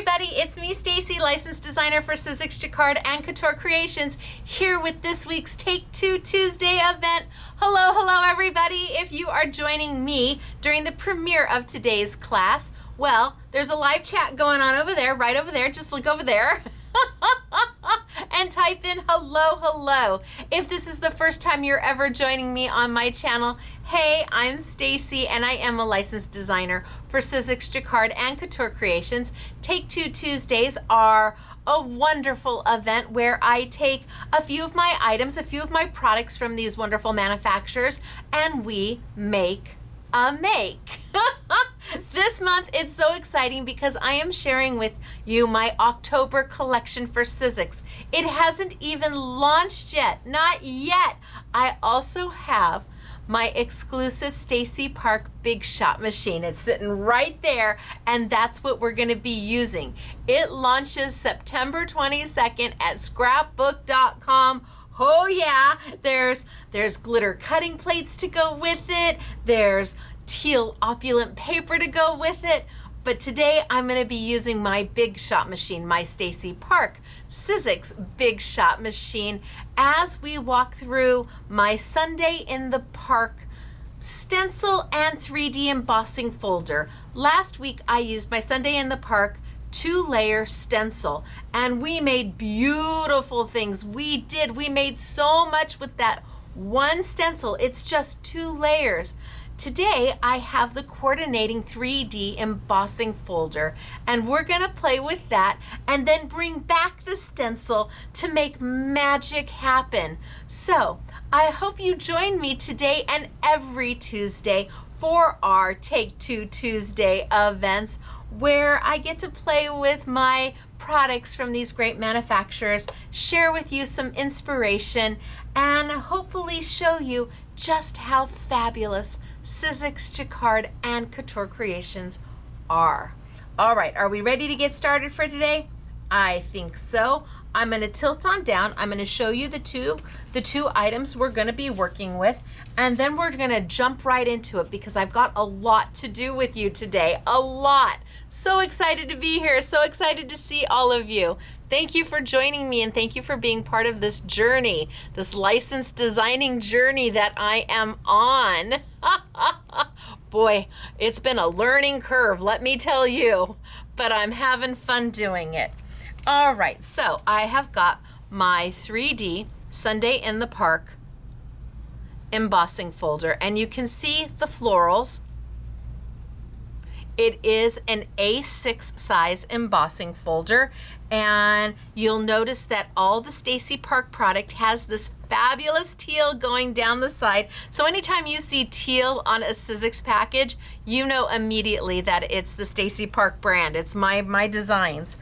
everybody, it's me, Stacy, licensed designer for Sizzix, Jacquard, and Couture Creations, here with this week's Take Two Tuesday event. Hello everybody. If you are joining me during the premiere of today's class, well, there's a live chat going on over there, right over there. Just look over there. And type in hello. If this is the first time you're ever joining me on my channel, hey, I'm Stacy and I am a licensed designer for Sizzix, Jacquard, and Couture Creations. Take Two Tuesdays are a wonderful event where I take a few of my items, a few of my products from these wonderful manufacturers, and we make a make. This month it's so exciting because I am sharing with you my October collection for Sizzix. It hasn't even launched yet, not yet. I also have my exclusive Stacy Park Big Shot machine. It's sitting right there, and that's what we're gonna be using. It launches September 22nd at scrapbook.com. Oh yeah, there's glitter cutting plates to go with it. There's teal opulent paper to go with it. But today I'm going to be using my Big Shot machine, my Stacy Park Sizzix Big Shot machine, as we walk through my Sunday in the Park stencil and 3D embossing folder. Last week I used my Sunday in the Park 2-layer stencil, and we made beautiful things. We made so much with that one stencil. It's just 2 layers. Today I have the coordinating 3D embossing folder, and we're gonna play with that and then bring back the stencil to make magic happen. So I hope you join me today and every Tuesday for our Take Two Tuesday events, where I get to play with my products from these great manufacturers, share with you some inspiration, and hopefully show you just how fabulous Sizzix, Jacquard, and Couture Creations are. All right, are we ready to get started for today? I think so. I'm going to tilt on down. I'm going to show you the two items we're going to be working with, and then we're going to jump right into it because I've got a lot to do with you today. A lot. So excited to be here. So excited to see all of you. Thank you for joining me, and thank you for being part of this journey, this licensed designing journey that I am on. Boy, it's been a learning curve, let me tell you, but I'm having fun doing it. All right, so I have got my 3D Sunday in the Park embossing folder, and you can see the florals. It is an A6 size embossing folder, and you'll notice that all the Stacy Park product has this fabulous teal going down the side. So anytime you see teal on a Sizzix package, you know immediately that it's the Stacy Park brand. It's my designs.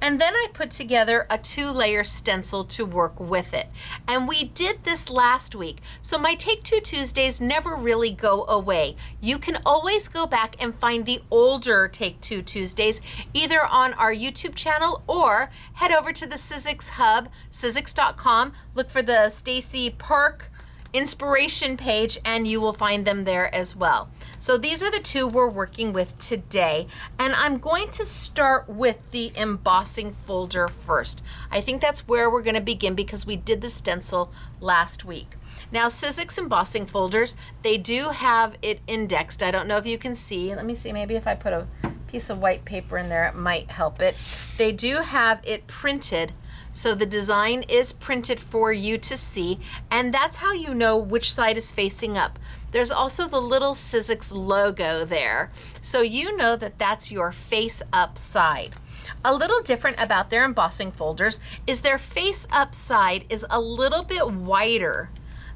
And then I put together a 2-layer stencil to work with it. And we did this last week. So my Take Two Tuesdays never really go away. You can always go back and find the older Take Two Tuesdays, either on our YouTube channel or head over to the Sizzix hub, Sizzix.com, look for the Stacy Park inspiration page, and you will find them there as well. So these are the two we're working with today, and I'm going to start with the embossing folder first. I think that's where we're going to begin because we did the stencil last week. Now, Sizzix embossing folders, they do have it indexed. I don't know if you can see. Let me see, maybe if I put a piece of white paper in there, it might help it. They do have it printed, so the design is printed for you to see, and that's how you know which side is facing up. There's also the little Sizzix logo there, so you know that that's your face up side. A little different about their embossing folders is their face up side is a little bit wider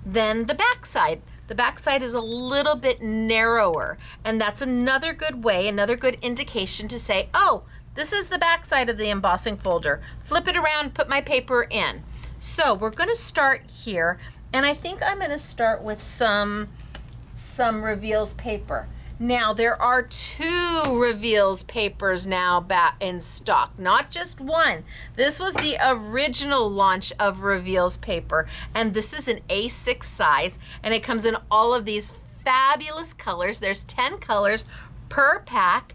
than the back side. The back side is a little bit narrower, and that's another good way, another good indication to say, oh, this is the back side of the embossing folder. Flip it around, put my paper in. So we're going to start here, and I think I'm going to start with some Revealz paper. Now there are 2 Revealz papers now back in stock, not just one. This was the original launch of Revealz paper, and this is an A6 size, and it comes in all of these fabulous colors. There's 10 colors per pack.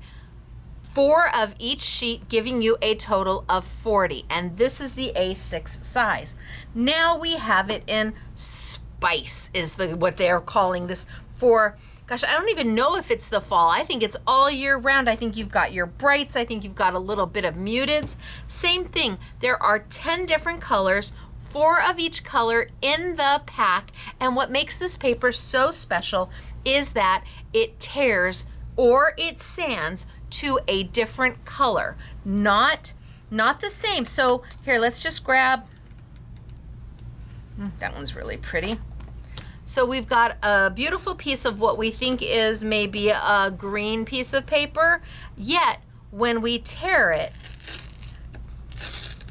4 of each sheet, giving you a total of 40. And this is the A6 size. Now we have it in Spice, is what they're calling this for. Gosh, I don't even know if it's the fall. I think it's all year round. I think you've got your brights. I think you've got a little bit of muteds. Same thing. There are 10 different colors, 4 of each color in the pack. And what makes this paper so special is that it tears or it sands to a different color, not the same. So here, let's just grab, that one's really pretty. So we've got a beautiful piece of what we think is maybe a green piece of paper, yet when we tear it,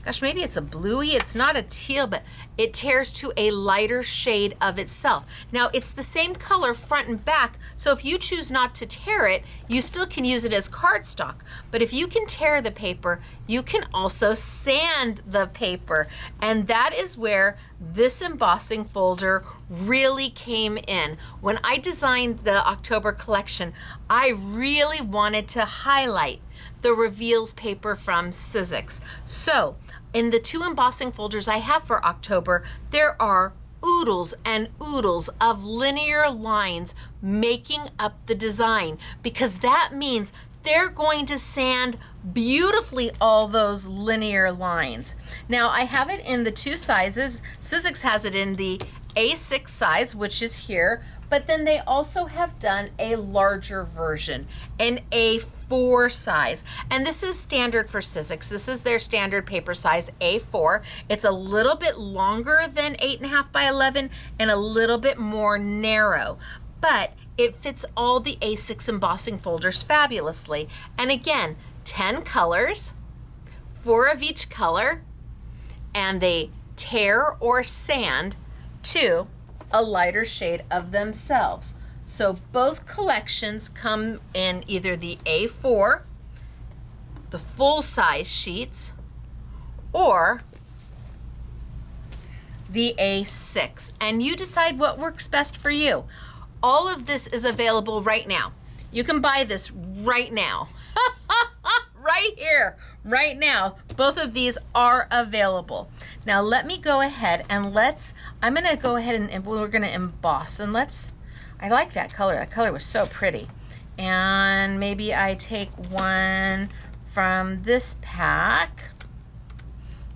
gosh, maybe it's a bluey, it's not a teal, but it tears to a lighter shade of itself. Now it's the same color front and back, so if you choose not to tear it, you still can use it as cardstock. But if you can tear the paper, you can also sand the paper. And that is where this embossing folder really came in. When I designed the October collection, I really wanted to highlight the Revealz paper from Sizzix. So in the 2 embossing folders I have for October, there are oodles and oodles of linear lines making up the design, because that means they're going to sand beautifully all those linear lines. Now I have it in the 2 sizes. Sizzix has it in the A6 size, which is here, but then they also have done a larger version, an A4 size. And this is standard for Sizzix. This is their standard paper size, A4. It's a little bit longer than 8.5 by 11 and a little bit more narrow, but it fits all the A6 embossing folders fabulously. And again, 10 colors, 4 of each color, and they tear or sand to a lighter shade of themselves. So both collections come in either the A4, the full size sheets, or the A6, and you decide what works best for you. All of this is available right now. You can buy this right now. Right here, right now. Both of these are available. Now let me go ahead and I'm gonna go ahead and we're gonna emboss, and I like that color. That color was so pretty. And maybe I take one from this pack.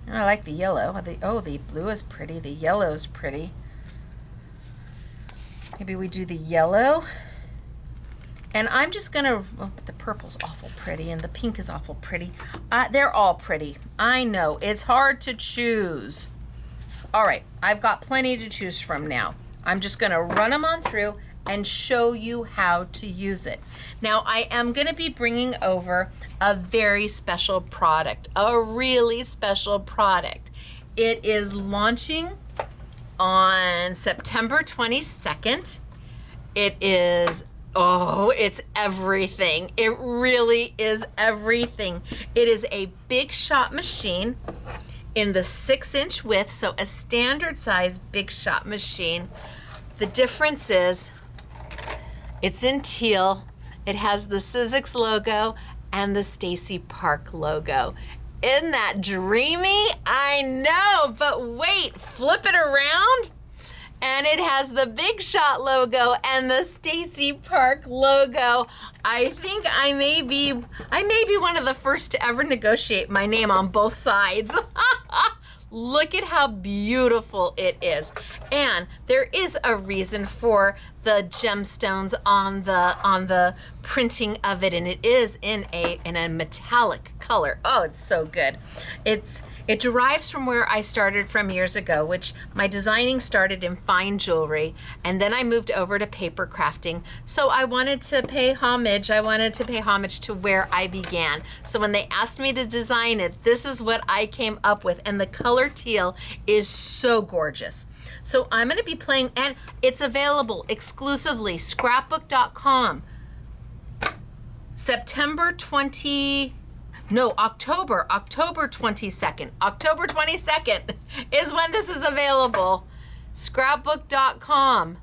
I like the yellow. The blue is pretty, the yellow is pretty. Maybe we do the yellow. And I'm just gonna, but the purple's awful pretty and the pink is awful pretty. They're all pretty. I know, it's hard to choose. All right, I've got plenty to choose from now. I'm just gonna run them on through and show you how to use it. Now, I am gonna be bringing over a very special product, a really special product. It is launching on September 22nd. It is, oh, it's everything. It really is everything. It is a Big Shot machine in the 6-inch width, so a standard size Big Shot machine. The difference is it's in teal. It has the Sizzix logo and the Stacy Park logo. Isn't that dreamy? I know, but wait, flip it around. And it has the Big Shot logo and the Stacy Park logo. I think I may be one of the first to ever negotiate my name on both sides. Look at how beautiful it is. And there is a reason for the gemstones on the printing of it, and it is in a metallic color. Oh, it's so good. It derives from where I started from years ago, which my designing started in fine jewelry, and then I moved over to paper crafting. So I wanted to pay homage. I wanted to pay homage to where I began. So when they asked me to design it, this is what I came up with, and the color teal is so gorgeous. So I'm gonna be playing, and it's available exclusively, scrapbook.com. October 22nd. October 22nd is when this is available. Scrapbook.com.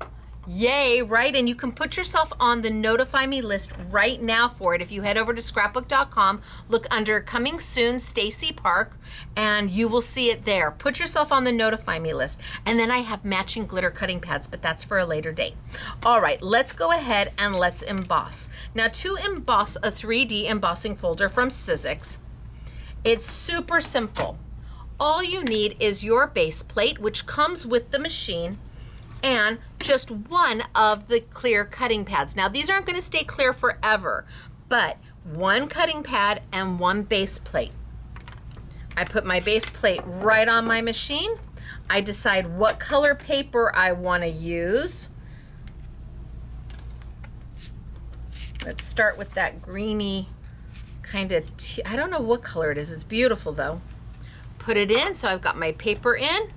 Yay, right? And you can put yourself on the notify me list right now for it. If you head over to scrapbook.com, look under coming soon, Stacy Park, and you will see it there. Put yourself on the notify me list. And then I have matching glitter cutting pads, but that's for a later date. All right, let's go ahead and let's emboss. Now to emboss a 3D embossing folder from Sizzix, it's super simple. All you need is your base plate, which comes with the machine, and just one of the clear cutting pads. Now these aren't gonna stay clear forever, but one cutting pad and one base plate. I put my base plate right on my machine. I decide what color paper I wanna use. Let's start with that greeny kind of, I don't know what color it is. It's beautiful though. Put it in, so I've got my paper in.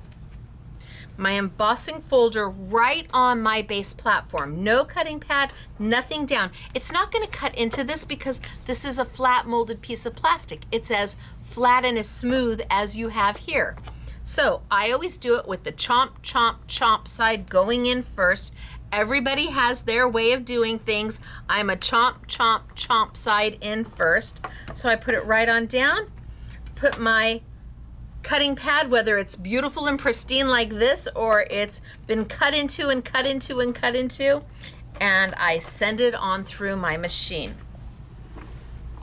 My embossing folder right on my base platform. No cutting pad, nothing down. It's not gonna cut into this because this is a flat molded piece of plastic. It's as flat and as smooth as you have here. So I always do it with the chomp, chomp, chomp side going in first. Everybody has their way of doing things. I'm a chomp, chomp, chomp side in first. So I put it right on down, put my cutting pad, whether it's beautiful and pristine like this or it's been cut into and cut into and cut into, and I send it on through my machine.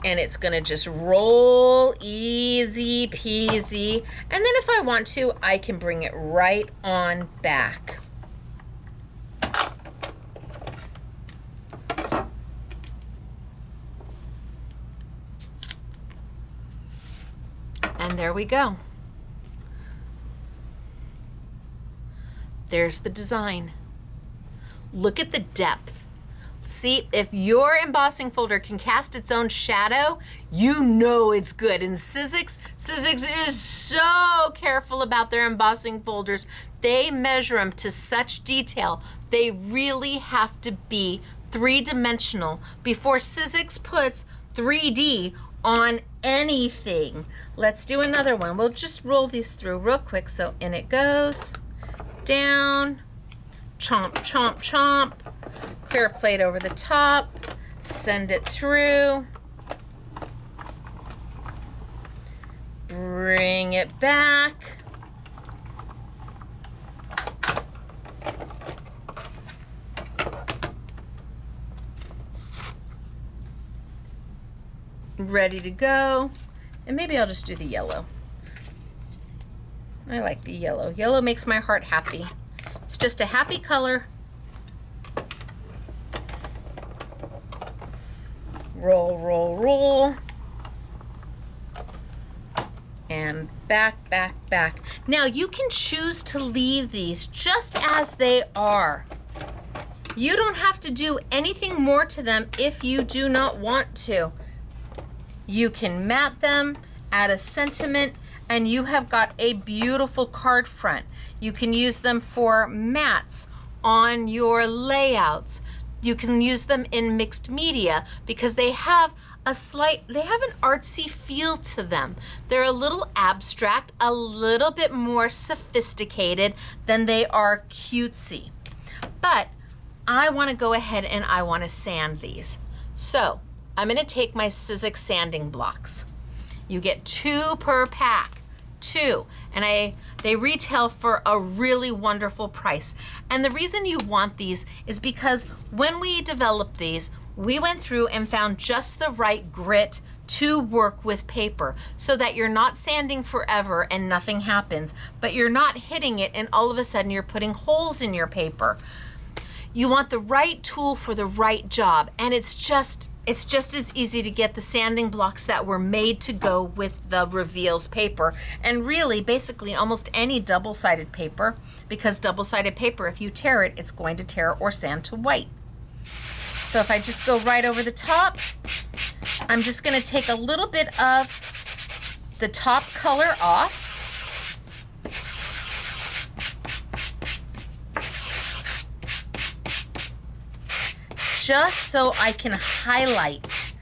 And it's gonna just roll easy peasy. And then if I want to, I can bring it right on back. And there we go. There's the design. Look at the depth. See, if your embossing folder can cast its own shadow, you know it's good. And Sizzix is so careful about their embossing folders. They measure them to such detail. They really have to be three-dimensional before Sizzix puts 3D on anything. Let's do another one. We'll just roll these through real quick. So in it goes. Down, chomp, chomp, chomp, clear plate over the top, send it through, bring it back, ready to go, and maybe I'll just do the yellow. I like the yellow. Yellow makes my heart happy. It's just a happy color. Roll, roll, roll. And back, back, back. Now you can choose to leave these just as they are. You don't have to do anything more to them if you do not want to. You can mat them, add a sentiment, and you have got a beautiful card front. You can use them for mats on your layouts. You can use them in mixed media because they have an artsy feel to them. They're a little abstract, a little bit more sophisticated than they are cutesy. But I wanna go ahead and I wanna sand these. So I'm gonna take my Sizzix sanding blocks. You get 2 per pack, 2, and they retail for a really wonderful price. And the reason you want these is because when we developed these, we went through and found just the right grit to work with paper so that you're not sanding forever and nothing happens, but you're not hitting it and all of a sudden you're putting holes in your paper. You want the right tool for the right job, and it's just as easy to get the sanding blocks that were made to go with the Revealz paper, and really basically almost any double-sided paper, because double-sided paper, if you tear it, it's going to tear or sand to white. So if I just go right over the top, I'm just gonna take a little bit of the top color off. Just so I can highlight.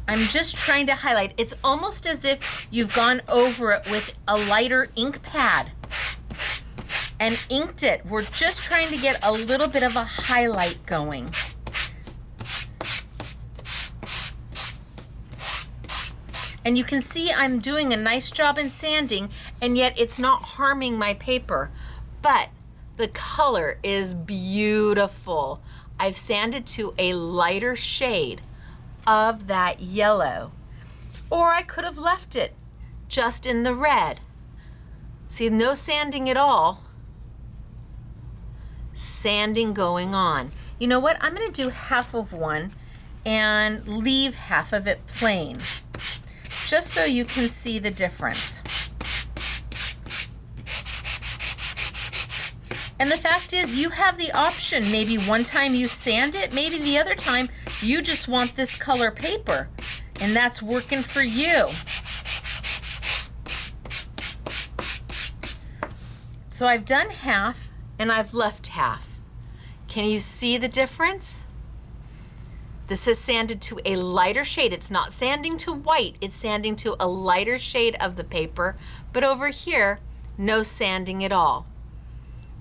I'm just trying to highlight. It's almost as if you've gone over it with a lighter ink pad. and inked it. We're just trying to get a little bit of a highlight going. And you can see I'm doing a nice job in sanding, and yet it's not harming my paper. But the color is beautiful. I've sanded to a lighter shade of that yellow. Or I could have left it just in the red. See, no sanding at all. Sanding going on. You know what? I'm going to do half of one and leave half of it plain, just so you can see the difference. And the fact is, you have the option. Maybe one time you sand it, maybe the other time you just want this color paper, and that's working for you. So I've done half and I've left half. Can you see the difference? This is sanded to a lighter shade. It's not sanding to white, it's sanding to a lighter shade of the paper, but over here, no sanding at all.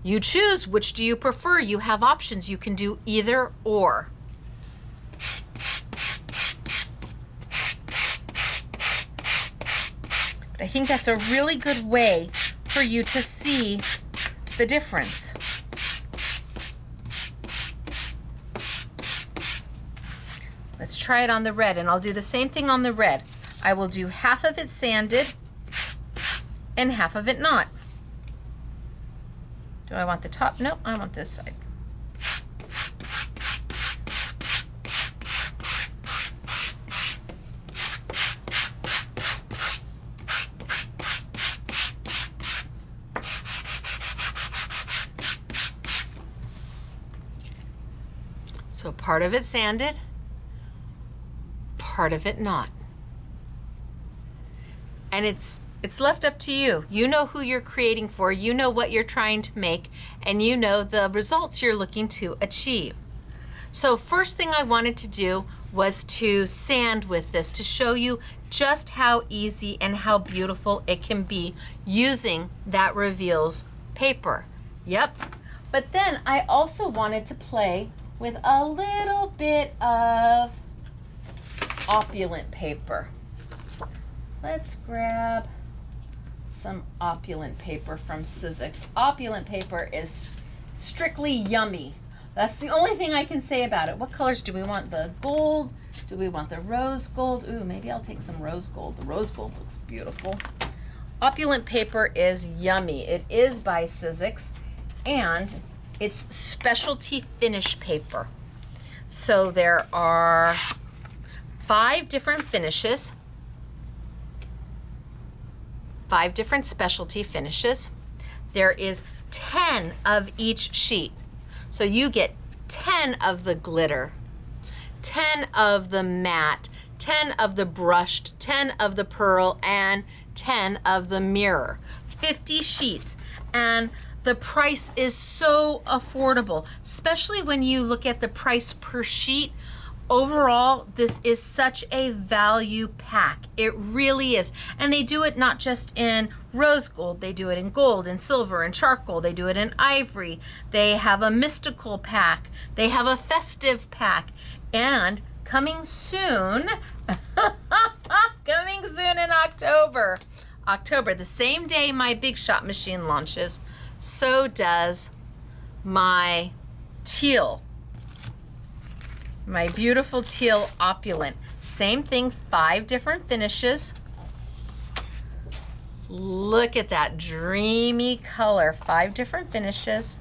You choose, which do you prefer? You have options. You can do either or. But I think that's a really good way for you to see the difference. Let's try it on the red, and I'll do the same thing on the red. I will do half of it sanded and half of it not. Do I want the top? No, I want this side. So part of it sanded, part of it not. And it's left up to you. You know who you're creating for, you know what you're trying to make, and you know the results you're looking to achieve. So first thing I wanted to do was to sand with this to show you just how easy and how beautiful it can be using that Revealz paper. Yep. But then I also wanted to play with a little bit of opulent paper. Let's grab some opulent paper from Sizzix. Opulent paper is strictly yummy. That's the only thing I can say about it. What colors do we want? The gold? Do we want the rose gold? Ooh, maybe I'll take some rose gold. The rose gold looks beautiful. Opulent paper is yummy. It is by Sizzix, and it's specialty finish paper. So there are 5 different finishes, 5 different specialty finishes. There is 10 of each sheet. So you get 10 of the glitter, 10 of the matte, 10 of the brushed, 10 of the pearl, and 10 of the mirror. 50 sheets. And the price is so affordable, especially when you look at the price per sheet. Overall, this is such a value pack. It really is. And they do it not just in rose gold, they do it in gold and silver and charcoal. They do it in ivory. They have a mystical pack. They have a festive pack. And coming soon, coming soon in October, the same day my Big Shot machine launches, so does my teal. My beautiful teal opulent. Same thing, 5 different finishes. Look at that dreamy color, 5 different finishes.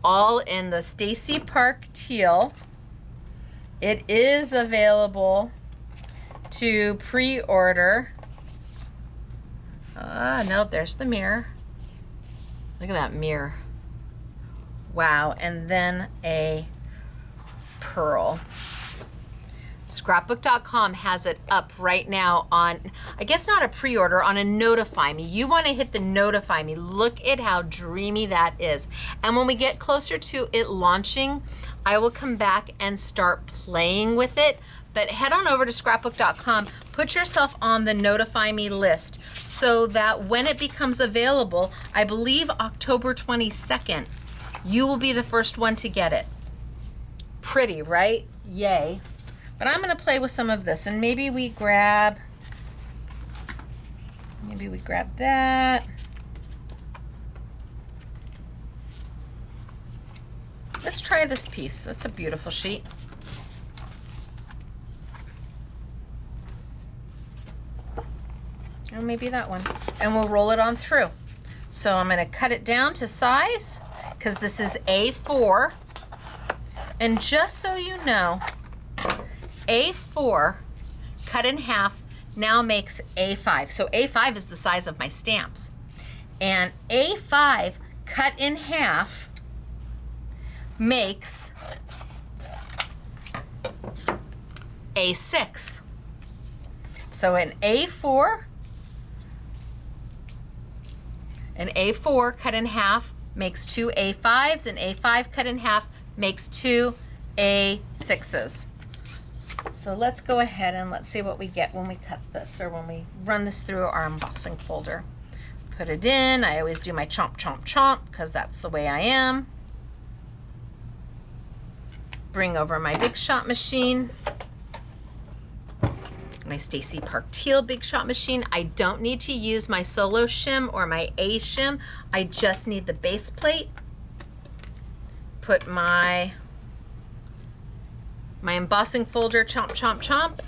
All in the Stacy Park teal. It is available to pre-order. Nope, there's the mirror. Look at that mirror. Wow, and then a pearl. Scrapbook.com has it up right now on, I guess not a pre-order, on a notify me. You want to hit the notify me. Look at how dreamy that is. And when we get closer to it launching, I will come back and start playing with it. But head on over to scrapbook.com, put yourself on the notify me list so that when it becomes available, I believe October 22nd, you will be the first one to get it. Pretty, right? Yay. But I'm gonna play with some of this, and maybe we grab that. Let's try this piece. That's a beautiful sheet. Or maybe that one. And we'll roll it on through. So I'm gonna cut it down to size, because this is A4. And just so you know, A4 cut in half now makes A5. So A5 is the size of my stamps. And A5 cut in half makes A6. So an A4 cut in half makes two A5s, and A5 cut in half makes two A6s. So let's go ahead and let's see what we get when we cut this, or when we run this through our embossing folder. Put it in. I always do my chomp, chomp, chomp, because that's the way I am. Bring over my Big Shot machine, my Stacy Park Teal Big Shot machine. I don't need to use my solo shim or my A shim. I just need the base plate. Put my embossing folder, chomp, chomp, chomp.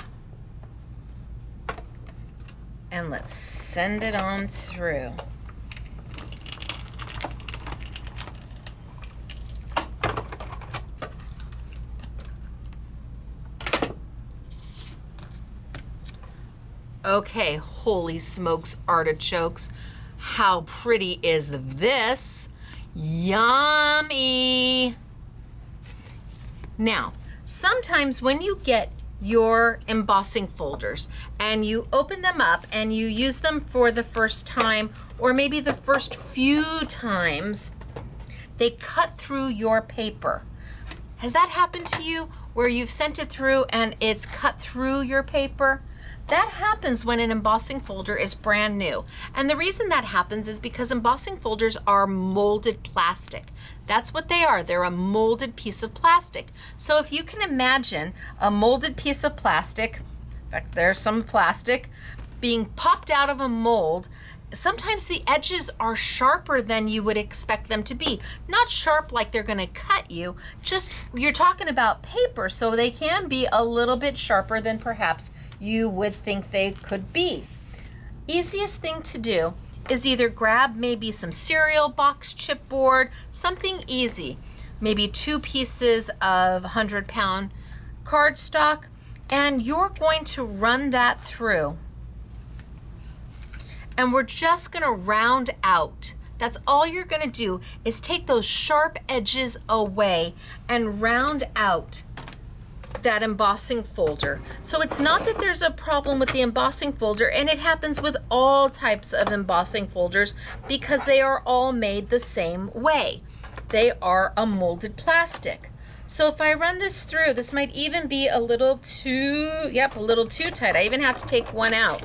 And let's send it on through. Okay, holy smokes, artichokes. How pretty is this? Yummy. Now, sometimes when you get your embossing folders and you open them up and you use them for the first time, or maybe the first few times, they cut through your paper. Has that happened to you, where you've sent it through and it's cut through your paper? That happens when an embossing folder is brand new. And the reason that happens is because embossing folders are molded plastic. That's what they are. They're a molded piece of plastic. So if you can imagine a molded piece of plastic, in fact, there's some plastic being popped out of a mold, sometimes the edges are sharper than you would expect them to be. Not sharp like they're gonna cut you, just you're talking about paper, so they can be a little bit sharper than perhaps you would think they could be. Easiest thing to do is either grab maybe some cereal box chipboard, something easy, maybe 2 pieces of 100-pound cardstock, and you're going to run that through. And we're just gonna round out. That's all you're gonna do, is take those sharp edges away and round out that embossing folder. So it's not that there's a problem with the embossing folder, and it happens with all types of embossing folders because they are all made the same way. They are a molded plastic. So if I run this through, this might even be a little too, a little too tight. I even have to take one out.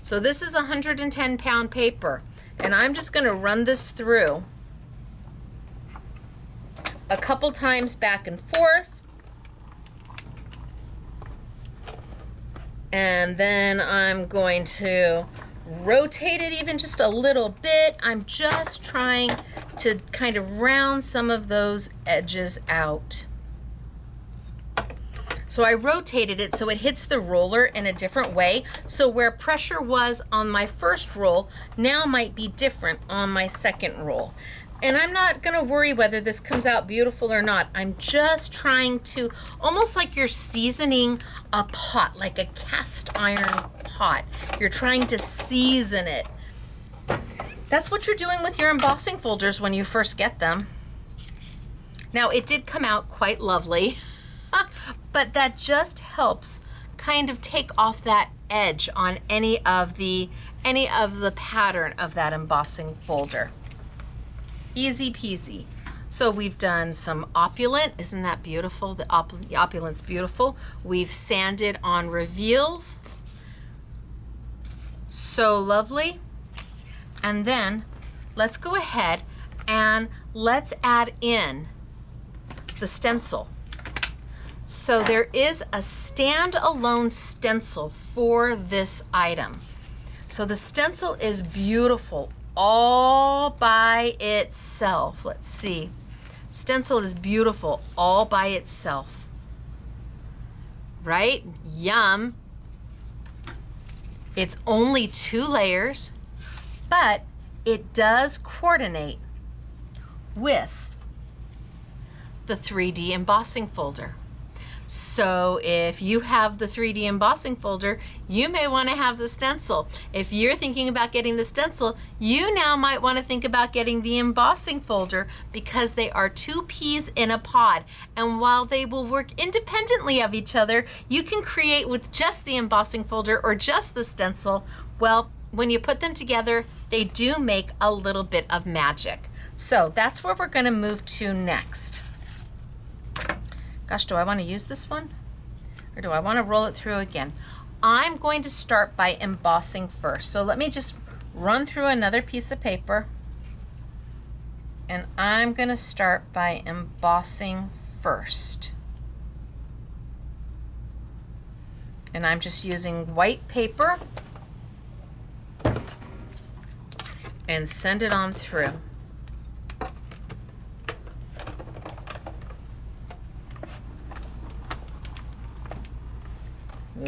So this is 110-pound paper, and I'm just gonna run this through a couple times back and forth. And then I'm going to rotate it even just a little bit. I'm just trying to kind of round some of those edges out. So I rotated it so it hits the roller in a different way. So where pressure was on my first roll, now might be different on my second roll. And I'm not gonna worry whether this comes out beautiful or not. I'm just trying to, almost like you're seasoning a pot, like a cast iron pot. You're trying to season it. That's what you're doing with your embossing folders when you first get them. Now, it did come out quite lovely, but that just helps kind of take off that edge on any of the pattern of that embossing folder. Easy peasy. So we've done some opulent. Isn't that beautiful? The opulent's beautiful. We've sanded on Revealz. So lovely. And then let's go ahead and let's add in the stencil. So there is a standalone stencil for this item. So the stencil is beautiful all by itself. Let's see. Stencil is beautiful all by itself. Right? Yum. It's only 2 layers, but it does coordinate with the 3D embossing folder. So if you have the 3D embossing folder, you may want to have the stencil. If you're thinking about getting the stencil, you now might want to think about getting the embossing folder, because they are 2 peas in a pod. And while they will work independently of each other, you can create with just the embossing folder or just the stencil. Well, when you put them together, they do make a little bit of magic. So that's where we're going to move to next. Gosh, do I want to use this one? Or do I want to roll it through again? I'm going to start by embossing first. So let me just run through another piece of paper. And I'm going to start by embossing first. And I'm just using white paper and send it on through.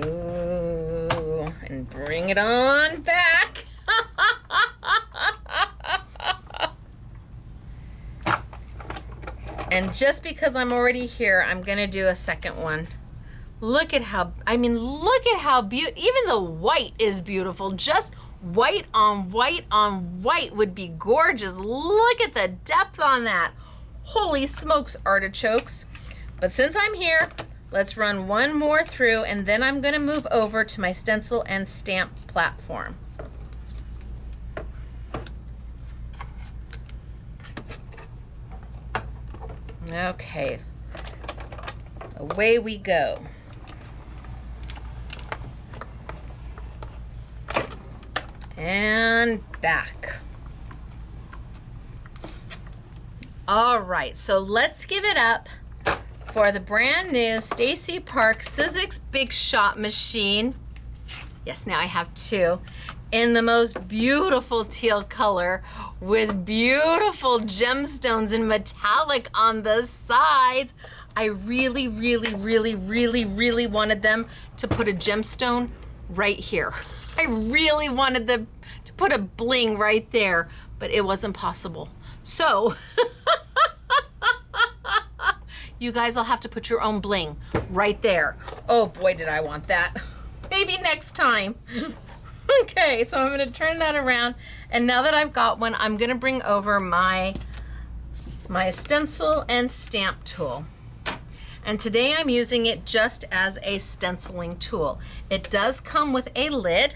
Ooh, and bring it on back. And just because I'm already here, I'm gonna do a second one. Look at how, look at how beautiful, even the white is beautiful. Just white on white on white would be gorgeous. Look at the depth on that. Holy smokes, artichokes. But since I'm here, let's run one more through, and then I'm going to move over to my stencil and stamp platform. Okay, away we go. And back. All right, so let's give it up for the brand new Stacy Park Sizzix Big Shot machine. Yes, now I have 2 in the most beautiful teal color with beautiful gemstones in metallic on the sides. I really, really, really, really, really wanted them to put a gemstone right here. I really wanted them to put a bling right there, but it wasn't possible. So, you guys will have to put your own bling right there. Oh boy, did I want that. Maybe next time. Okay, so I'm gonna turn that around. And now that I've got one, I'm gonna bring over my stencil and stamp tool. And today I'm using it just as a stenciling tool. It does come with a lid,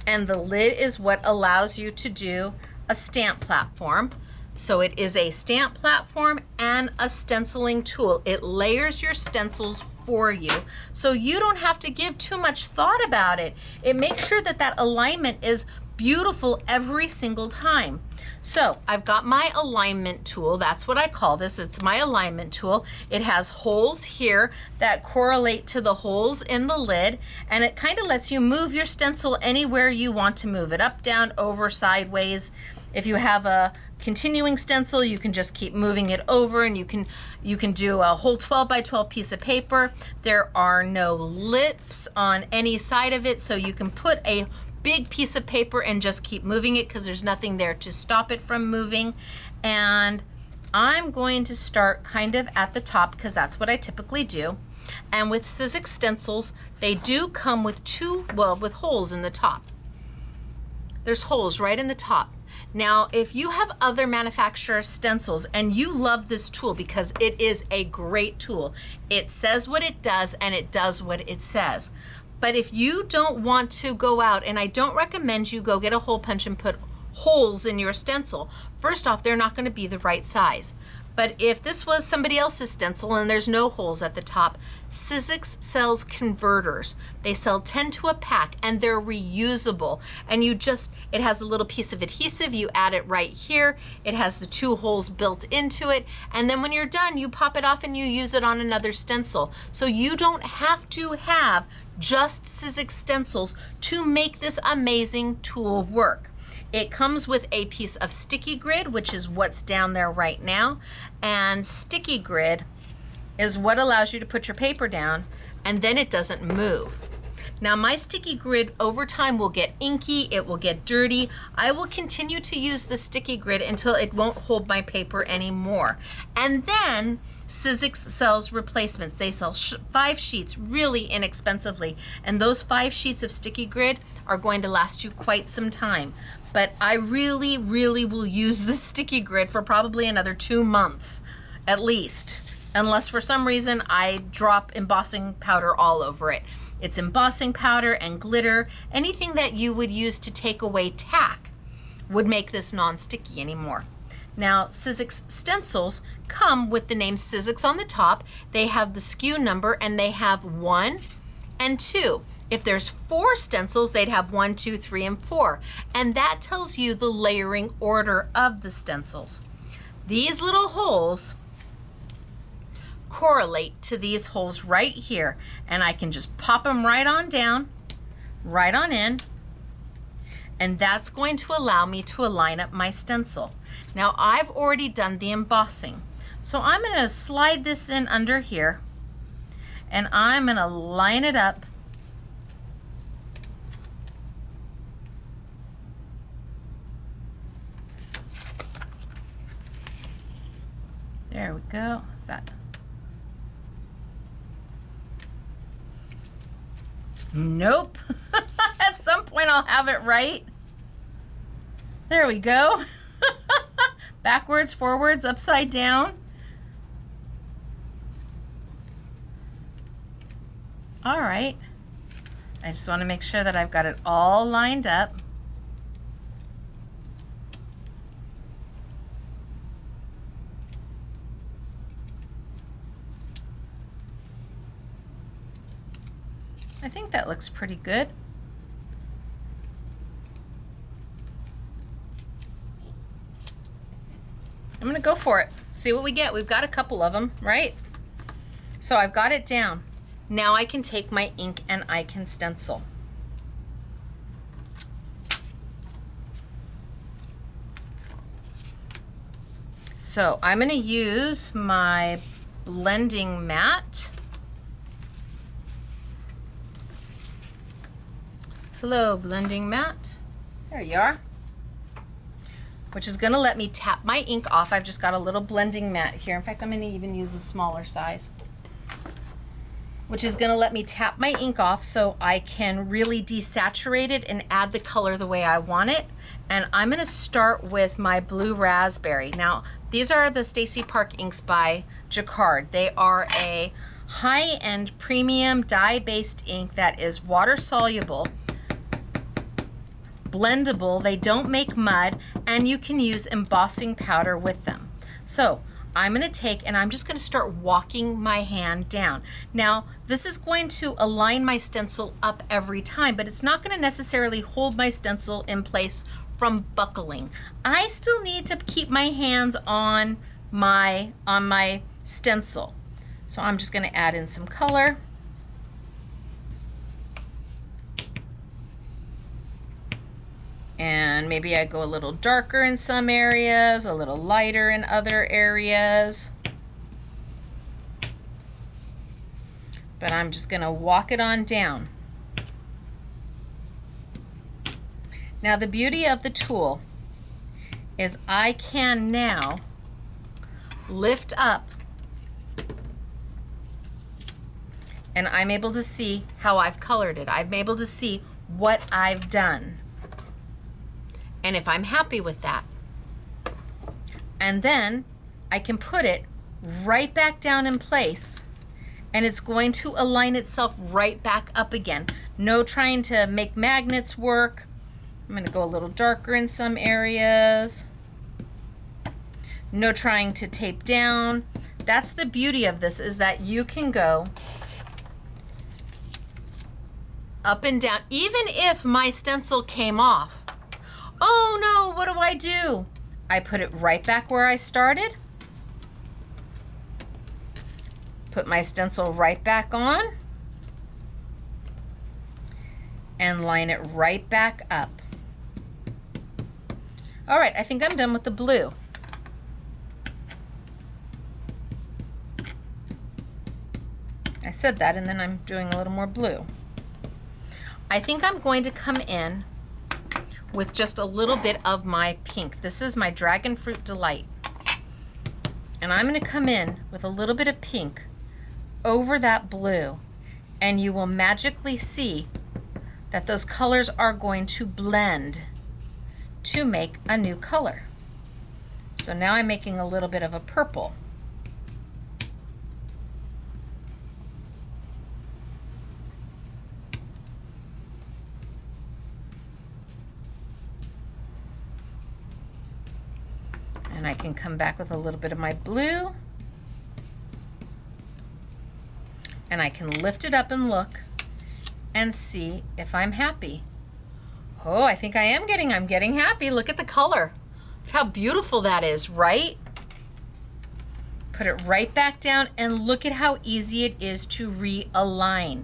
and the lid is what allows you to do a stamp platform. So it is a stamp platform and a stenciling tool. It layers your stencils for you, so you don't have to give too much thought about it. It makes sure that that alignment is beautiful every single time. So I've got my alignment tool. That's what I call this. It's my alignment tool. It has holes here that correlate to the holes in the lid, and it kind of lets you move your stencil anywhere you want to move it, up, down, over, sideways. If you have a continuing stencil, you can just keep moving it over, and you can do a whole 12 by 12 piece of paper. There are no lips on any side of it, so you can put a big piece of paper and just keep moving it because there's nothing there to stop it from moving. And I'm going to start kind of at the top because that's what I typically do. And with Sizzix stencils, they do come with with holes in the top. There's holes right in the top. Now, if you have other manufacturer stencils and you love this tool because it is a great tool, it says what it does and it does what it says. But if you don't want to go out, and I don't recommend you go get a hole punch and put holes in your stencil. First off, they're not going to be the right size. But if this was somebody else's stencil and there's no holes at the top, Sizzix sells converters. They sell 10 to a pack and they're reusable. And it has a little piece of adhesive, you add it right here. It has the 2 holes built into it. And then when you're done, you pop it off and you use it on another stencil. So you don't have to have just Sizzix stencils to make this amazing tool work. It comes with a piece of sticky grid, which is what's down there right now. And sticky grid is what allows you to put your paper down and then it doesn't move. Now my sticky grid over time will get inky, it will get dirty. I will continue to use the sticky grid until it won't hold my paper anymore. And then Sizzix sells replacements. They sell 5 sheets really inexpensively. And those 5 sheets of sticky grid are going to last you quite some time. But I really, really will use the sticky grid for probably another 2 months at least. Unless for some reason I drop embossing powder all over it. It's embossing powder and glitter. Anything that you would use to take away tack would make this non-sticky anymore. Now, Sizzix stencils come with the name Sizzix on the top. They have the SKU number and they have 1 and 2. If there's 4 stencils, they'd have 1, 2, 3, and 4. And that tells you the layering order of the stencils. These little holes correlate to these holes right here. And I can just pop them right on down, right on in. And that's going to allow me to align up my stencil. Now I've already done the embossing. So I'm gonna slide this in under here and I'm gonna line it up There we go. Is that? Nope. At some point I'll have it right. There we go. Backwards, forwards, upside down. All right. I just want to make sure that I've got it all lined up. I think that looks pretty good. I'm gonna go for it. See what we get. We've got a couple of them, right? So I've got it down. Now I can take my ink and I can stencil. So I'm gonna use my blending mat. Hello, blending mat. There you are. Which is gonna let me tap my ink off. I've just got a little blending mat here. In fact, I'm gonna even use a smaller size. Which is gonna let me tap my ink off so I can really desaturate it and add the color the way I want it. And I'm gonna start with my blue raspberry. Now, these are the Stacy Park inks by Jacquard. They are a high-end premium dye-based ink that is water-soluble, blendable, they don't make mud, and you can use embossing powder with them. So I'm gonna take and I'm just gonna start walking my hand down. Now, this is going to align my stencil up every time, but it's not gonna necessarily hold my stencil in place from buckling. I still need to keep my hands on my stencil. So I'm just gonna add in some color. And maybe I go a little darker in some areas, a little lighter in other areas. But I'm just gonna walk it on down. Now the beauty of the tool is I can now lift up and I'm able to see how I've colored it. I'm able to see what I've done. And if I'm happy with that. And then I can put it right back down in place and it's going to align itself right back up again. No trying to make magnets work. I'm gonna go a little darker in some areas. No trying to tape down. That's the beauty of this, is that you can go up and down. Even if my stencil came off, oh no, what do? I put it right back where I started. Put my stencil right back on and line it right back up. All right, I think I'm done with the blue. I said that, and then I'm doing a little more blue. I think I'm going to come in with just a little bit of my pink. This is my Dragon Fruit Delight. And I'm going to come in with a little bit of pink over that blue, and you will magically see that those colors are going to blend to make a new color. So now I'm making a little bit of a purple. And I can come back with a little bit of my blue. And I can lift it up and look and see if I'm happy. Oh, I think I'm getting happy. Look at the color. How beautiful that is, right? Put it right back down and look at how easy it is to realign.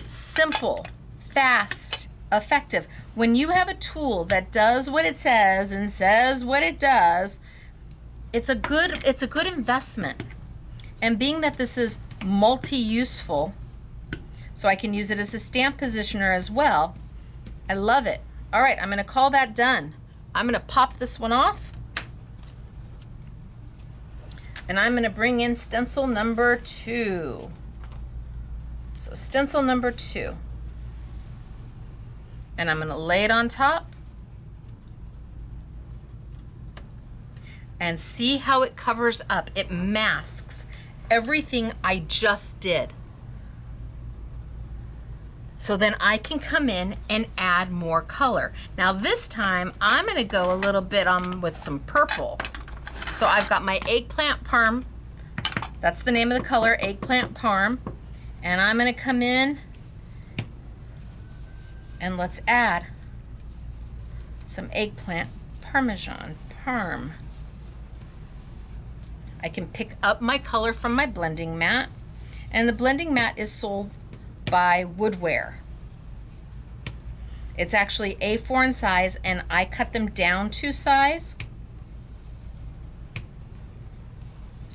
Simple, fast, effective. When you have a tool that does what it says and says what it does, it's a good investment. And being that this is multi-useful, so I can use it as a stamp positioner as well, I love it. All right, I'm gonna call that done. I'm gonna pop this one off, and I'm gonna bring in stencil number 2. So stencil number 2. And I'm gonna lay it on top and see how it covers up. It masks everything I just did. So then I can come in and add more color. Now this time I'm gonna go a little bit with some purple. So I've got my Eggplant Parm. That's the name of the color, Eggplant Parm. And I'm gonna come in and let's add some Eggplant Parmesan Parm. I can pick up my color from my blending mat, and the blending mat is sold by Woodware. It's actually A4 in size, and I cut them down to size.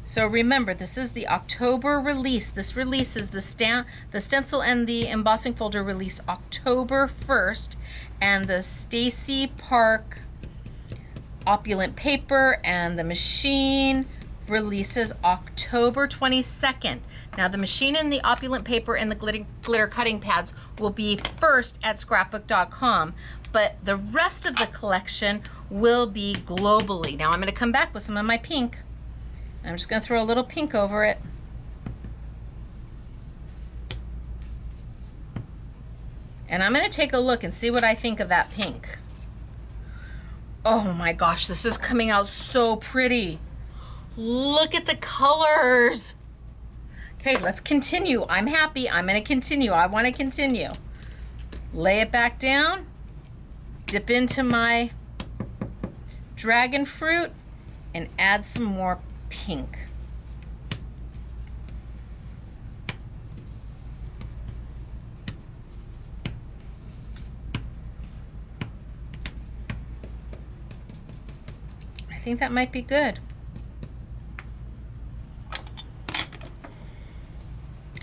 So remember, this is the October release. This release is the stencil and the embossing folder release October 1st, and the Stacy Park opulent paper and the machine releases October 22nd. Now the machine and the opulent paper and the glitter cutting pads will be first at scrapbook.com, but the rest of the collection will be globally. Now I'm going to come back with some of my pink. I'm just going to throw a little pink over it. And I'm going to take a look and see what I think of that pink. Oh my gosh, this is coming out so pretty. Look at the colors. Okay, let's continue. I'm happy. I'm going to continue. I want to continue. Lay it back down. Dip into my dragon fruit and add some more pink. I think that might be good.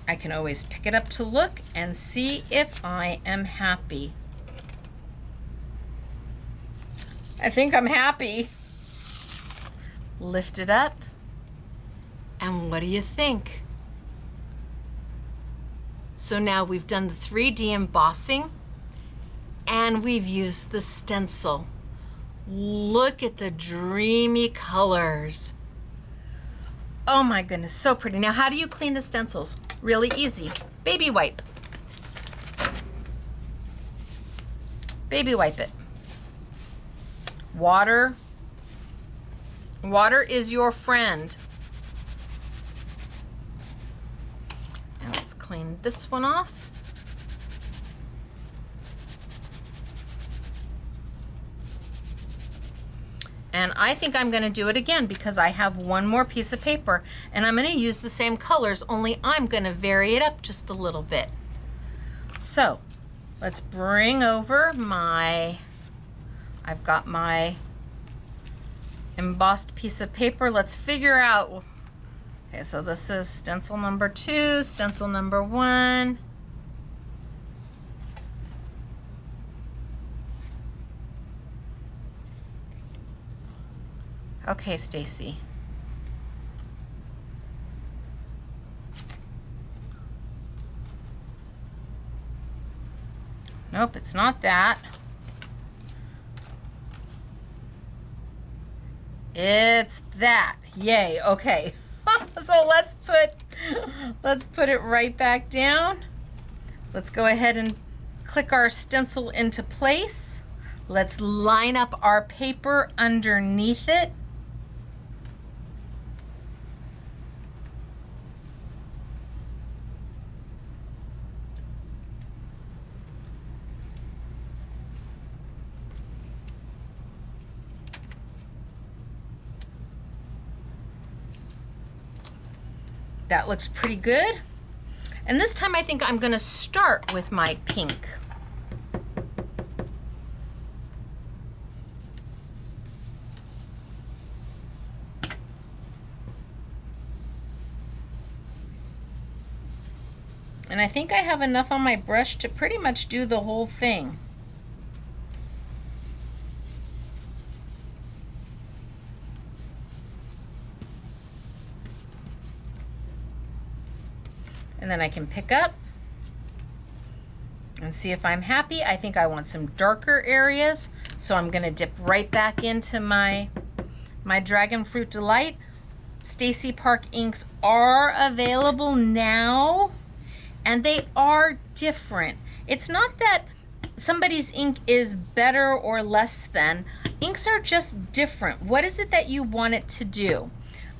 I can always pick it up to look and see if I am happy. I think I'm happy. Lift it up, and what do you think? So now we've done the 3D embossing, and we've used the stencil. Look at the dreamy colors. Oh my goodness, so pretty. Now how do you clean the stencils? Really easy. Baby wipe. Baby wipe it. Water Water is your friend. And let's clean this one off. And I think I'm gonna do it again because I have one more piece of paper and I'm gonna use the same colors, only I'm gonna vary it up just a little bit. So let's bring over I've got my embossed piece of paper. Let's figure out, okay, so this is stencil number 2, stencil number 1. Okay, Stacy. Nope, it's not that. It's that. Yay, okay. So let's put it right back down. Let's go ahead and click our stencil into place. Let's line up our paper underneath it. That looks pretty good. And this time I think I'm gonna start with my pink. And I think I have enough on my brush to pretty much do the whole thing. And then I can pick up and see if I'm happy. I think I want some darker areas, so I'm gonna dip right back into my Dragon Fruit Delight. Stacy Park inks are available now, and they are different. It's not that somebody's ink is better or less than. Inks are just different. What is it that you want it to do?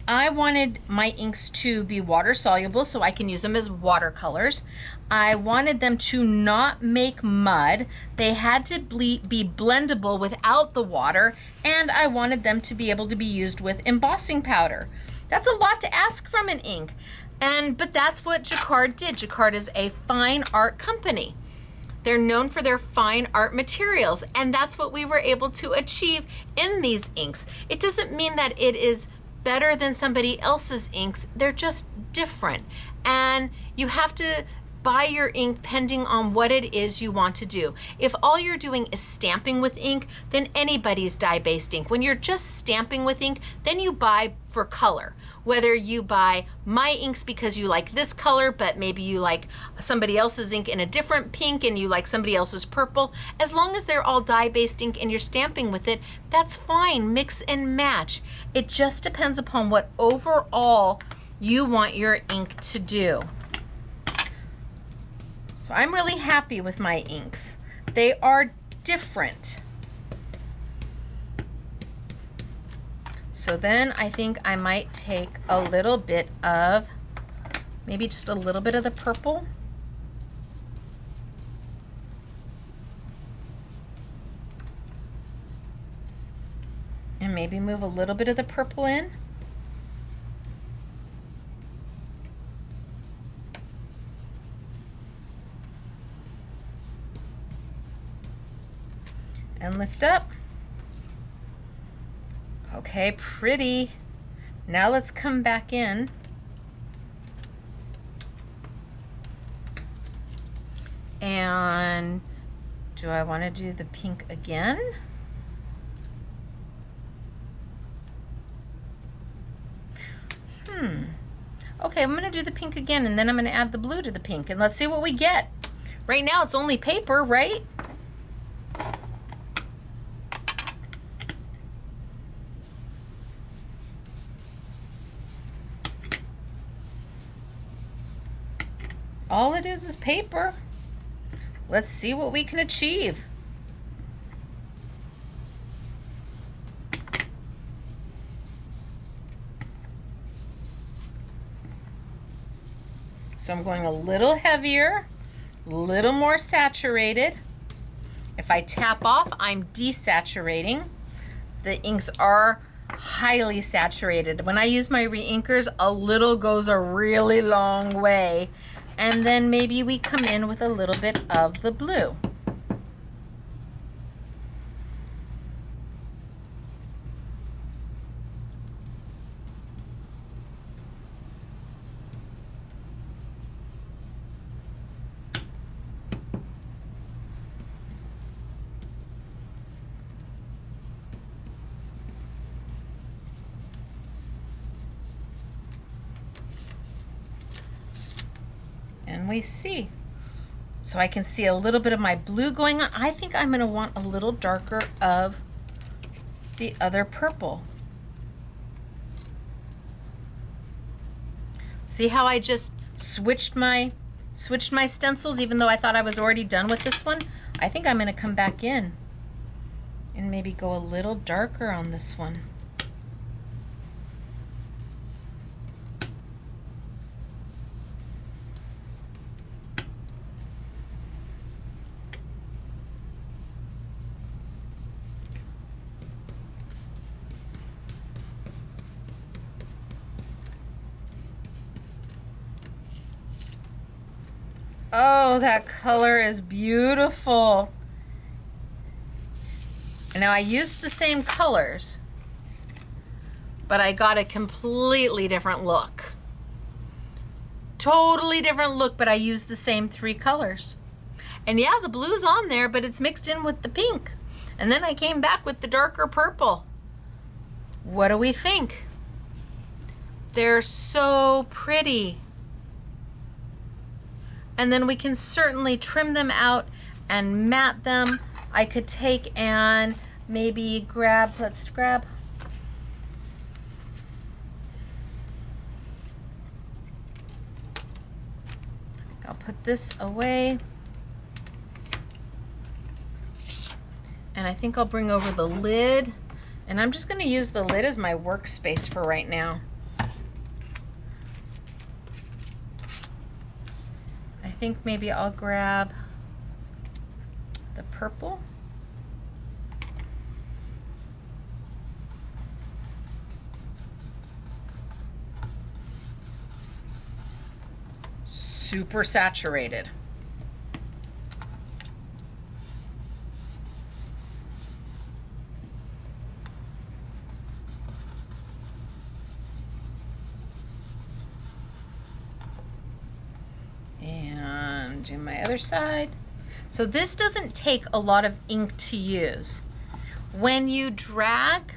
I wanted my inks to be water soluble so I can use them as watercolors. I wanted them to not make mud. They had to be blendable without the water, and I wanted them to be able to be used with embossing powder. That's a lot to ask from an ink, but that's what Jacquard did. Jacquard is a fine art company. They're known for their fine art materials, and that's what we were able to achieve in these inks. It doesn't mean that it is better than somebody else's inks. They're just different, and you have to buy your ink depending on what it is you want to do. If all you're doing is stamping with ink, then anybody's dye-based ink. When you're just stamping with ink, then you buy for color. Whether you buy my inks because you like this color, but maybe you like somebody else's ink in a different pink and you like somebody else's purple, as long as they're all dye-based ink and you're stamping with it, that's fine, mix and match. It just depends upon what overall you want your ink to do. So I'm really happy with my inks. They are different. So then I think I might take a little bit of, maybe just a little bit of the purple. And maybe move a little bit of the purple in. And lift up. Okay, pretty. Now let's come back in. And do I want to do the pink again? Okay, I'm going to do the pink again, and then I'm going to add the blue to the pink, and let's see what we get. Right now it's only paper, right? All it is paper. Let's see what we can achieve. So I'm going a little heavier, a little more saturated. If I tap off, I'm desaturating. The inks are highly saturated. When I use my reinkers, a little goes a really long way. And then maybe we come in with a little bit of the blue. And we see. So I can see a little bit of my blue going on. I think I'm going to want a little darker of the other purple. See how I just switched my stencils even though I thought I was already done with this one? I think I'm going to come back in and maybe go a little darker on this one. Oh, that color is beautiful. And now I used the same colors, but I got a completely different look. Totally different look, but I used the same 3 colors. And yeah, the blue's on there, but it's mixed in with the pink. And then I came back with the darker purple. What do we think? They're so pretty. And then we can certainly trim them out and matte them. I could take and maybe grab, let's grab. I'll put this away. And I think I'll bring over the lid. And I'm just gonna use the lid as my workspace for right now. I think maybe I'll grab the purple. Super saturated. Do my other side. So this doesn't take a lot of ink to use. When you drag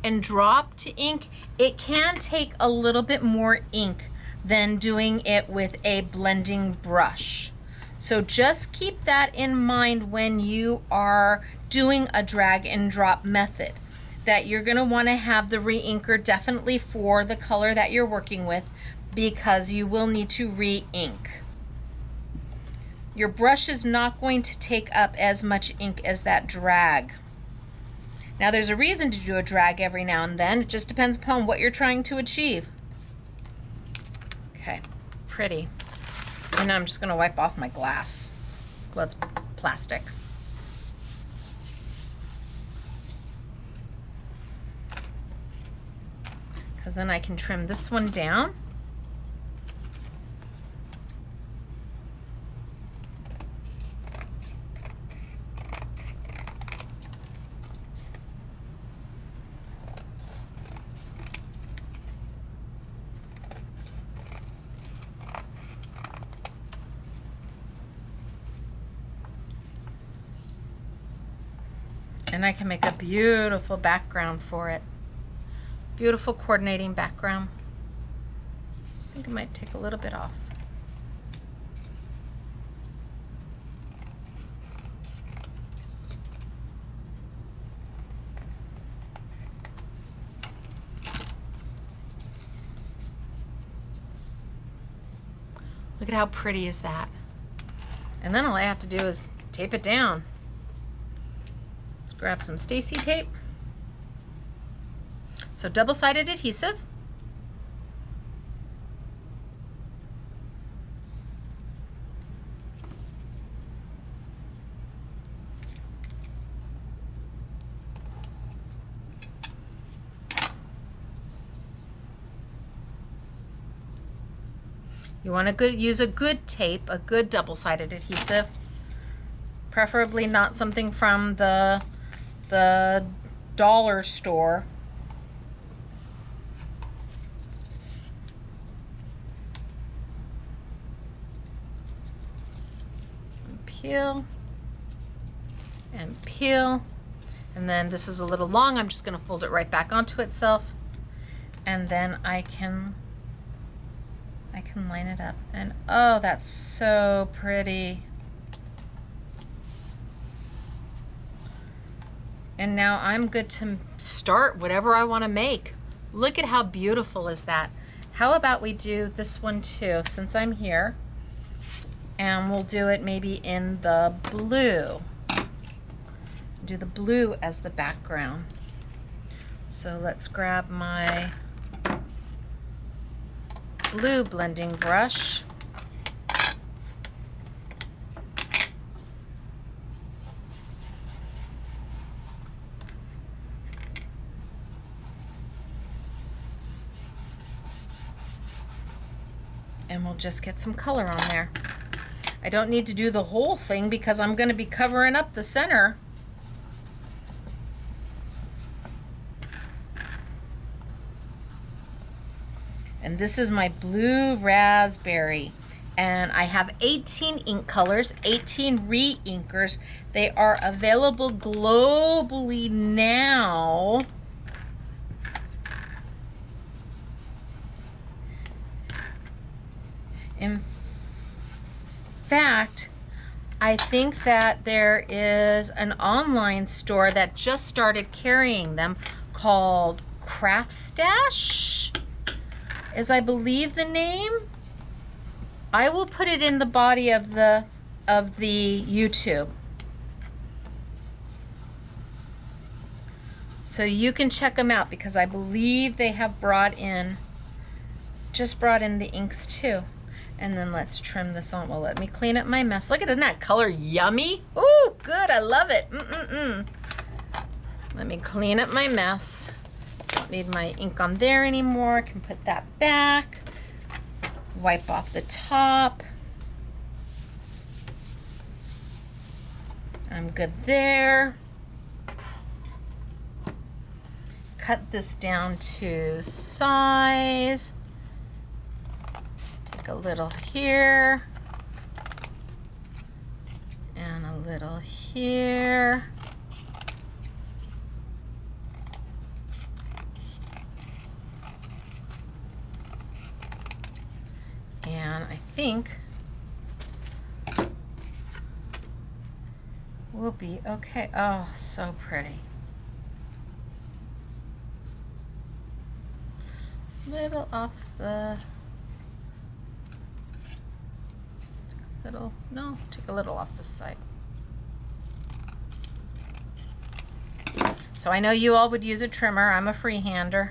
and drop to ink, it can take a little bit more ink than doing it with a blending brush. So just keep that in mind when you are doing a drag and drop method, that you're going to want to have the reinker definitely for the color that you're working with, because you will need to re-ink. Your brush is not going to take up as much ink as that drag. Now there's a reason to do a drag every now and then. It just depends upon what you're trying to achieve. Okay, pretty. And now I'm just gonna wipe off my glass. Well, it's plastic. Because then I can trim this one down. And I can make a beautiful background for it. Beautiful coordinating background. I think I might take a little bit off. Look at how pretty is that? And then all I have to do is tape it down. Let's grab some Stacy tape. So double-sided adhesive. You want to use a good tape, a good double-sided adhesive. Preferably not something from the dollar store. And peel and peel. And then this is a little long. I'm just going to fold it right back onto itself. And then I can line it up. And oh, that's so pretty. And now I'm good to start whatever I want to make. Look at how beautiful is that. How about we do this one too, since I'm here. And we'll do it maybe in the blue. Do the blue as the background. So let's grab my blue blending brush. And we'll just get some color on there. I don't need to do the whole thing because I'm going to be covering up the center. And this is my blue raspberry. And I have 18 ink colors, 18 re-inkers. They are available globally now. In fact, I think that there is an online store that just started carrying them called Craft Stash, is I believe the name. I will put it in the body of the YouTube. So you can check them out because I believe they have just brought in the inks too. And then let's trim this on. Well, let me clean up my mess. Look at, isn't that color yummy? Ooh, good, I love it. Let me clean up my mess. Don't need my ink on there anymore. I can put that back. Wipe off the top. I'm good there. Cut this down to size. Take a little here. And a little here. And I think we'll be okay. Oh, so pretty. Little off the, take a little off the side. So I know you all would use a trimmer. I'm a freehander.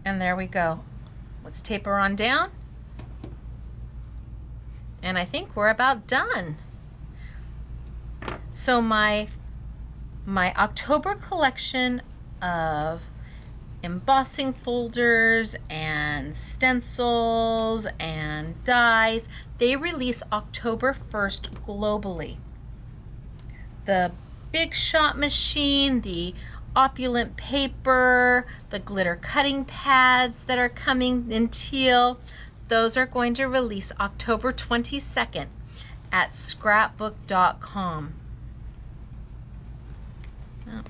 And there we go. Let's taper on down. And I think we're about done. So my October collection of embossing folders and stencils and dies, they release October 1st globally. The Big Shot machine, the opulent paper, the glitter cutting pads that are coming in teal, those are going to release October 22nd at scrapbook.com. Oh.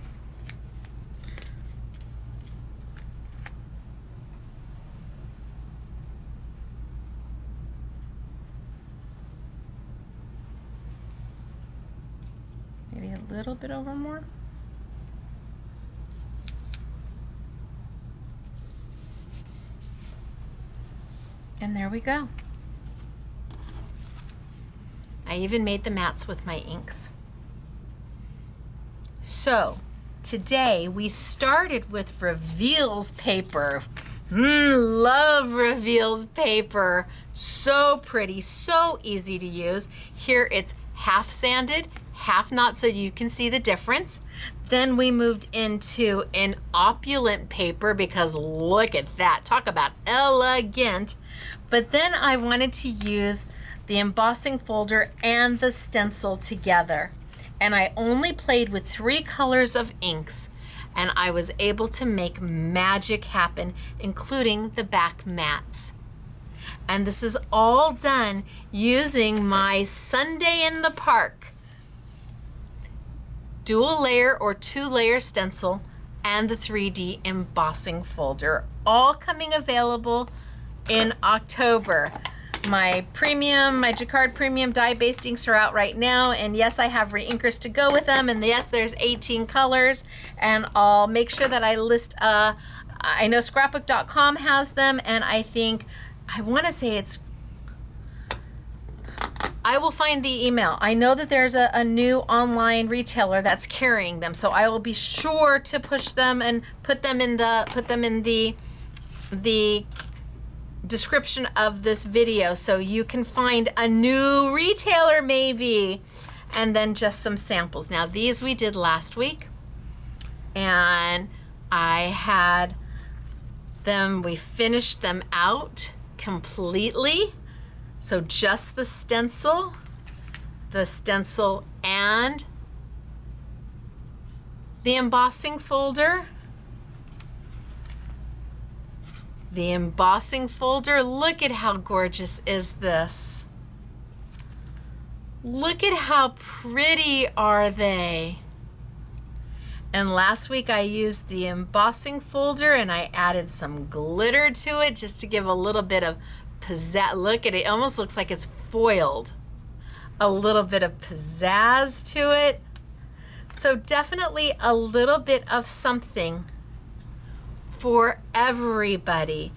Maybe a little bit over more. And there we go. I even made the mats with my inks. So today we started with Revealz paper. Love Revealz paper. So pretty, so easy to use. Here it's half sanded, half knot so you can see the difference. Then we moved into an opulent paper because look at that, talk about elegant. But then I wanted to use the embossing folder and the stencil together. And I only played with 3 colors of inks, and I was able to make magic happen, including the back mats. And this is all done using my Sunday in the Park dual layer or 2-layer stencil and the 3D embossing folder, all coming available in October. My Jacquard premium dye-based inks are out right now, and yes, I have reinkers to go with them, and yes, there's 18 colors, and I'll make sure that I list, I know scrapbook.com has them, and I want to say I will find the email. I know that there's a new online retailer that's carrying them, so I will be sure to push them and put them in the description of this video so you can find a new retailer maybe. And then just some samples. Now these we did last week, and I had them, we finished them out completely. So just the stencil and the embossing folder. The embossing folder, look at how gorgeous is this. Look at how pretty are they. And last week I used the embossing folder and I added some glitter to it just to give a little bit of pizzazz. Look at it, it almost looks like it's foiled. A little bit of pizzazz to it. So definitely a little bit of something for everybody.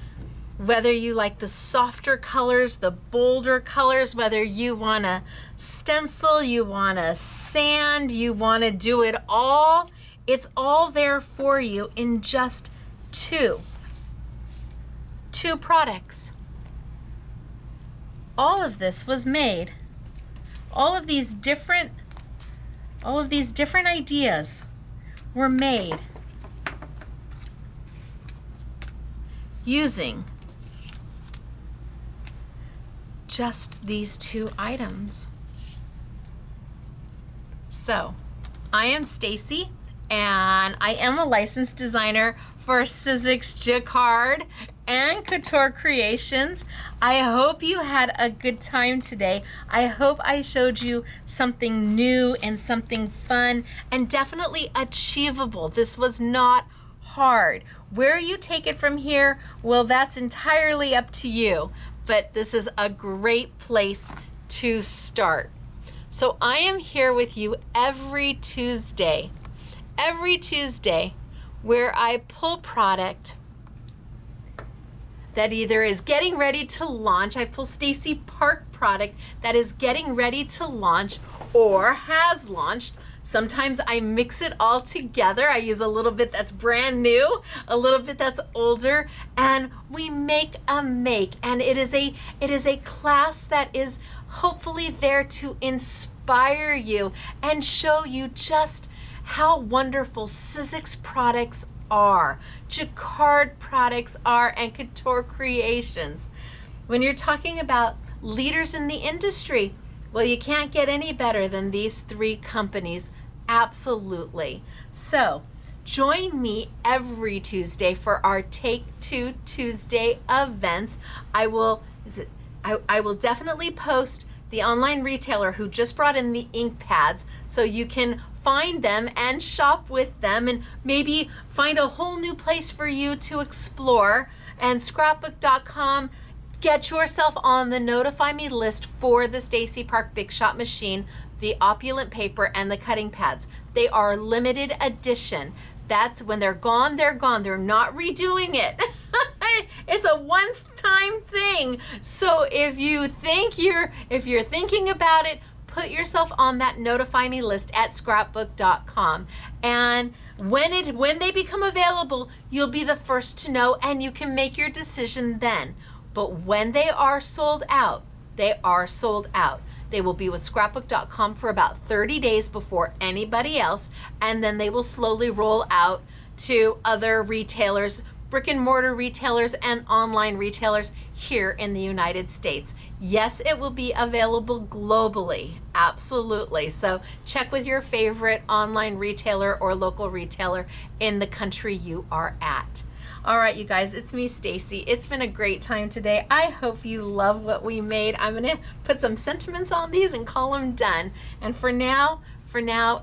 Whether you like the softer colors, the bolder colors, whether you want to stencil, you want to sand, you want to do it all, it's all there for you in just two products. All of this was made, all of these different ideas were made using just these 2 items. So, I am Stacy, and I am a licensed designer for Sizzix, Jacquard, and Couture Creations. I hope you had a good time today. I hope I showed you something new and something fun and definitely achievable. This was not hard. Where you take it from here, well, that's entirely up to you, but this is a great place to start. So I am here with you every Tuesday, where I pull product that either is getting ready to launch. I pull Stacy Park product that is getting ready to launch or has launched. Sometimes I mix it all together. I use a little bit that's brand new, a little bit that's older, and we make a make. And it is a class that is hopefully there to inspire you and show you just how wonderful Sizzix products are, Jacquard products are, and Couture Creations. When you're talking about leaders in the industry, well, you can't get any better than these 3 companies, absolutely. So join me every Tuesday for our Take 2 Tuesday events. I will definitely post the online retailer who just brought in the ink pads so you can find them and shop with them and maybe find a whole new place for you to explore. And scrapbook.com, get yourself on the notify me list for the Stacy Park Big Shot machine, the opulent paper, and the cutting pads. They are limited edition. That's when they're gone, they're gone. They're not redoing it. It's a one-time thing. So if you're thinking about it, put yourself on that notify me list at scrapbook.com. And when they become available, you'll be the first to know and you can make your decision then. But when they are sold out, they are sold out. They will be with scrapbook.com for about 30 days before anybody else, and then they will slowly roll out to other retailers, brick and mortar retailers and online retailers here in the United States. Yes, it will be available globally, absolutely. So check with your favorite online retailer or local retailer in the country you are at. All right, you guys, it's me, Stacy. It's been a great time today. I hope you love what we made. I'm gonna put some sentiments on these and call them done. And for now,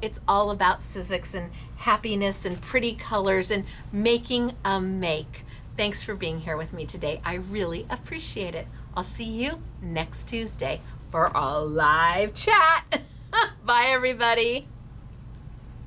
it's all about Sizzix and happiness and pretty colors and making a make. Thanks for being here with me today. I really appreciate it. I'll see you next Tuesday for a live chat. Bye, everybody.